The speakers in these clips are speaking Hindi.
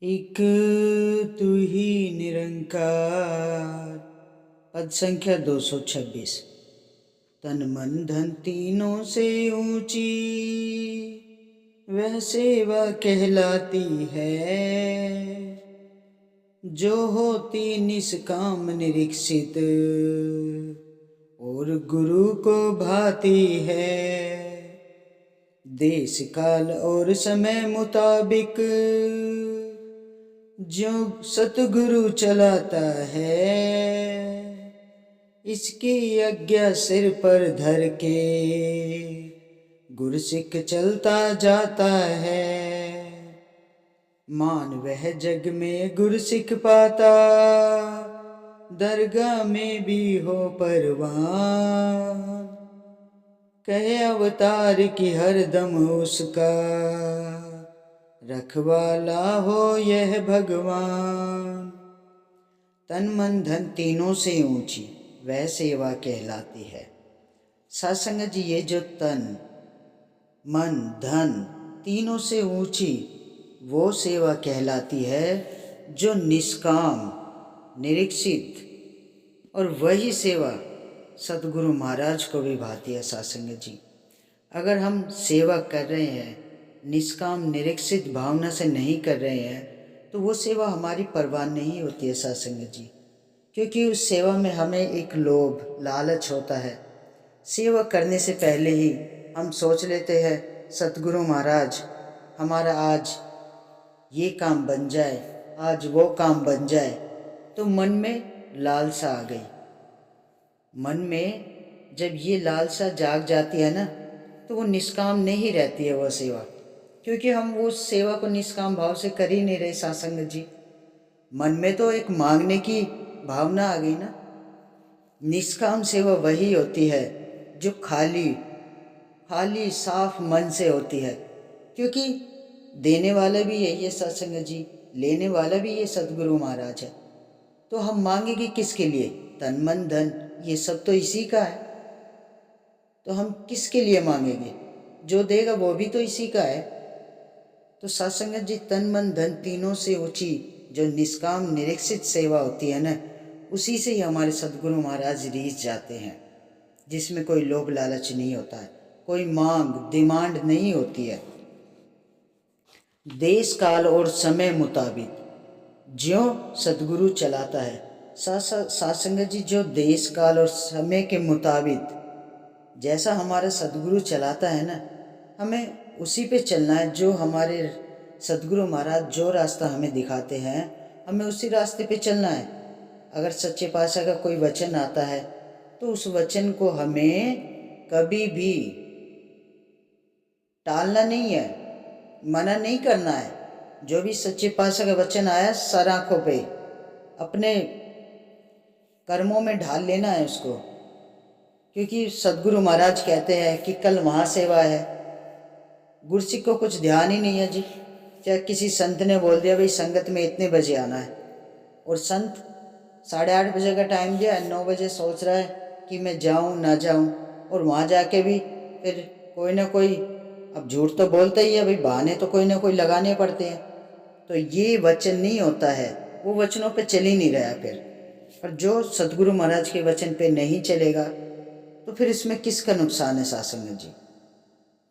एक तू ही निरंकार। पद संख्या 226। तन मन धन तीनों से ऊंची वह सेवा कहलाती है, जो होती निष्काम निरीक्षित और गुरु को भाती है। देश काल और समय मुताबिक जो सतगुरु चलाता है, इसकी आज्ञा सिर पर धर के गुरसिख चलता जाता है। मान वह जग में गुरसिख पाता, दरगाह में भी हो परवान। कहे अवतार की हर दम उसका रखवाला हो यह भगवान। तन मन धन तीनों से ऊंची वह सेवा कहलाती है। सत्संग जी, ये जो तन मन धन तीनों से ऊंची वो सेवा कहलाती है जो निष्काम निरीक्षित, और वही सेवा सतगुरु महाराज को भी भाती है। सत्संग जी, अगर हम सेवा कर रहे हैं निष्काम निरीक्षित भावना से नहीं कर रहे हैं तो वो सेवा हमारी परवान नहीं होती है। सत्संग जी, क्योंकि उस सेवा में हमें एक लोभ लालच होता है। सेवा करने से पहले ही हम सोच लेते हैं सतगुरु महाराज हमारा आज ये काम बन जाए, आज वो काम बन जाए, तो मन में लालसा आ गई। मन में जब ये लालसा जाग जाती है ना, तो वो निष्काम नहीं रहती है वो सेवा, क्योंकि हम वो सेवा को निष्काम भाव से कर ही नहीं रहे। सत्संग जी, मन में तो एक मांगने की भावना आ गई ना। निष्काम सेवा वही होती है जो खाली खाली साफ मन से होती है, क्योंकि देने वाला भी यही है सत्संग जी, लेने वाला भी ये सतगुरु महाराज है। तो हम मांगेंगे किसके लिए? तन मन धन ये सब तो इसी का है, तो हम किसके लिए मांगेंगे? जो देगा वो भी तो इसी का है। तो सत्संग जी, तन मन धन तीनों से ऊंची जो निष्काम निरीक्षित सेवा होती है ना, उसी से ही हमारे सतगुरु महाराज रीझ जाते हैं, जिसमें कोई लोभ लालच नहीं होता है, कोई मांग डिमांड नहीं होती है। देश काल और समय मुताबिक ज्यों सतगुरु चलाता है। सत्संग जी, जो देश काल और समय के मुताबिक जैसा हमारा सतगुरु चलाता है ना, हमें उसी पे चलना है। जो हमारे सतगुरु महाराज जो रास्ता हमें दिखाते हैं, हमें उसी रास्ते पे चलना है। अगर सच्चे पातशाह का कोई वचन आता है तो उस वचन को हमें कभी भी टालना नहीं है, मना नहीं करना है। जो भी सच्चे पातशाह का वचन आया, सर आंखों पे अपने कर्मों में ढाल लेना है उसको, क्योंकि सतगुरु महाराज कहते हैं कि कल महासेवा है। गुरसिख को कुछ ध्यान ही नहीं है जी। चाहे किसी संत ने बोल दिया भाई संगत में इतने बजे आना है, और संत 8:30 बजे का टाइम दिया है, 9 बजे सोच रहा है कि मैं जाऊं ना जाऊं, और वहाँ जाके भी फिर कोई ना कोई, अब झूठ तो बोलता ही है भाई, बहाने तो कोई ना कोई लगाने पड़ते हैं। तो ये वचन नहीं होता है, वो वचनों पे चल ही नहीं रहा फिर। और जो सतगुरु महाराज के वचन पे नहीं चलेगा तो फिर इसमें किसका नुकसान है? सत्संग जी,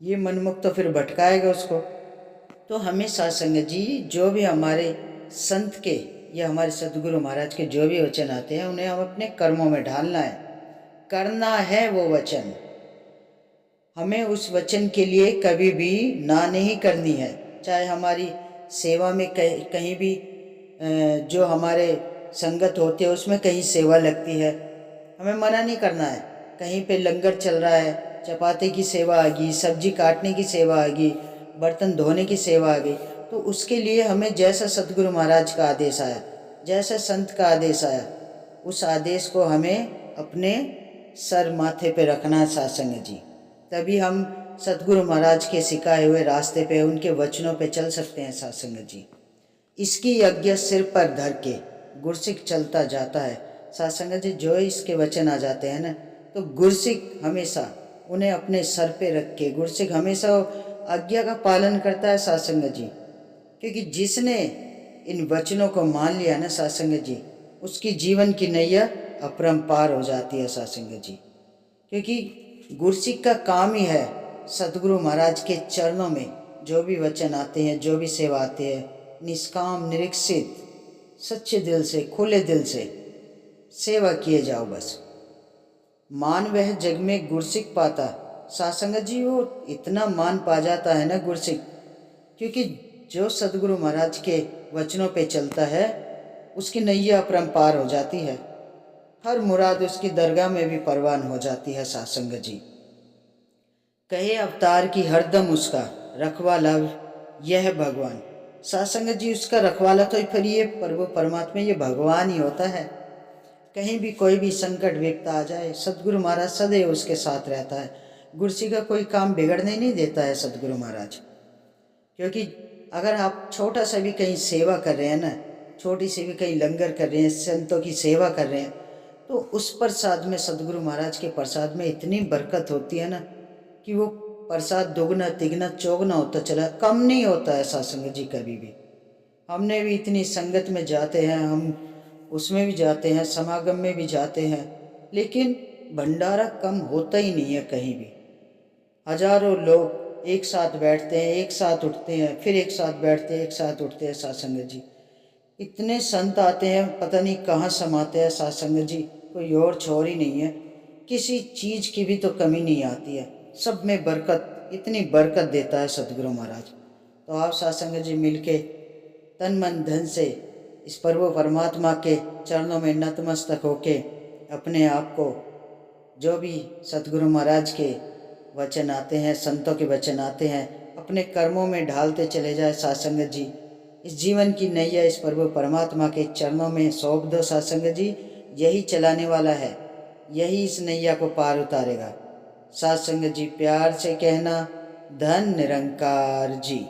ये मनमुख तो फिर भटकाएगा उसको। तो हमें सत्संग जी, जो भी हमारे संत के या हमारे सतगुरु महाराज के जो भी वचन आते हैं, उन्हें हम अपने कर्मों में ढालना है, करना है वो वचन। हमें उस वचन के लिए कभी भी ना नहीं करनी है। चाहे हमारी सेवा में कहीं भी जो हमारे संगत होती है उसमें कहीं सेवा लगती है, हमें मना नहीं करना है। कहीं पे लंगर चल रहा है, चपाती की सेवा आ गई, सब्जी काटने की सेवा आ गई, बर्तन धोने की सेवा आ गई, तो उसके लिए हमें जैसा सतगुरु महाराज का आदेश आया, जैसा संत का आदेश आया, उस आदेश को हमें अपने सर माथे पे रखना है। सत्संग जी, तभी हम सतगुरु महाराज के सिखाए हुए रास्ते पे, उनके वचनों पे चल सकते हैं। सत्संग जी, इसकी आज्ञा सिर पर धर के गुरसिख चलता जाता है। सत्संग जी, जो इसके वचन आ जाते हैं ना, तो गुरसिख हमेशा उन्हें अपने सर पे रख के, गुरसिख हमेशा आज्ञा का पालन करता है। सत्संग जी, क्योंकि जिसने इन वचनों को मान लिया ना सत्संग जी, उसकी जीवन की नैया अपरंपार हो जाती है सत्संग जी। क्योंकि गुरसिक का काम ही है सतगुरु महाराज के चरणों में जो भी वचन आते हैं, जो भी सेवा आते हैं, निष्काम निरीक्षित सच्चे दिल से, खुले दिल से सेवा किए जाओ बस। मान वह जग में गुरसिक पाता। सासंगत जी वो इतना मान पा जाता है ना गुरसिक, क्योंकि जो सदगुरु महाराज के वचनों पे चलता है उसकी नैया अपरंपार हो जाती है। हर मुराद उसकी दरगाह में भी परवान हो जाती है सासंगत जी। कहे अवतार की हरदम उसका रखवाला यह भगवान। सासंगत जी उसका रखवाला तो फिर ये प्रभु परमात्मा ये भगवान ही होता है। कहीं भी कोई भी संकट विपदा आ जाए सदगुरु महाराज सदैव उसके साथ रहता है। गुरसी का कोई काम बिगड़ने नहीं देता है सदगुरु महाराज। क्योंकि अगर आप छोटा सा भी कहीं सेवा कर रहे हैं ना, छोटी सी भी कहीं लंगर कर रहे हैं, संतों की सेवा कर रहे हैं, तो उस प्रसाद में सदगुरु महाराज के प्रसाद में इतनी बरकत होती है ना कि वो प्रसाद दोगुना तिगुना चौगुना होता चला, कम नहीं होता है सत्संग जी कभी भी। हमने भी इतनी संगत में जाते हैं, हम उसमें भी जाते हैं, समागम में भी जाते हैं, लेकिन भंडारा कम होता ही नहीं है कहीं भी। हजारों लोग एक साथ बैठते हैं, एक साथ उठते हैं, फिर एक साथ बैठते हैं, एक साथ उठते हैं सत्संग जी। इतने संत आते हैं, पता नहीं कहाँ समाते हैं सत्संग जी, कोई और छोर ही नहीं है। किसी चीज़ की भी तो कमी नहीं आती है, सब में बरकत, इतनी बरकत देता है सदगुरु महाराज। तो आप सत्संग जी मिलके तन मन धन से इस प्रभु परमात्मा के चरणों में नतमस्तक होके अपने आप को जो भी सतगुरु महाराज के वचन आते हैं, संतों के वचन आते हैं, अपने कर्मों में ढालते चले जाए सत्संग जी। इस जीवन की नैया इस प्रभु परमात्मा के चरणों में सौंप दो सत्संग जी। यही चलाने वाला है, यही इस नैया को पार उतारेगा। सत्संग जी प्यार से कहना, धन निरंकार जी।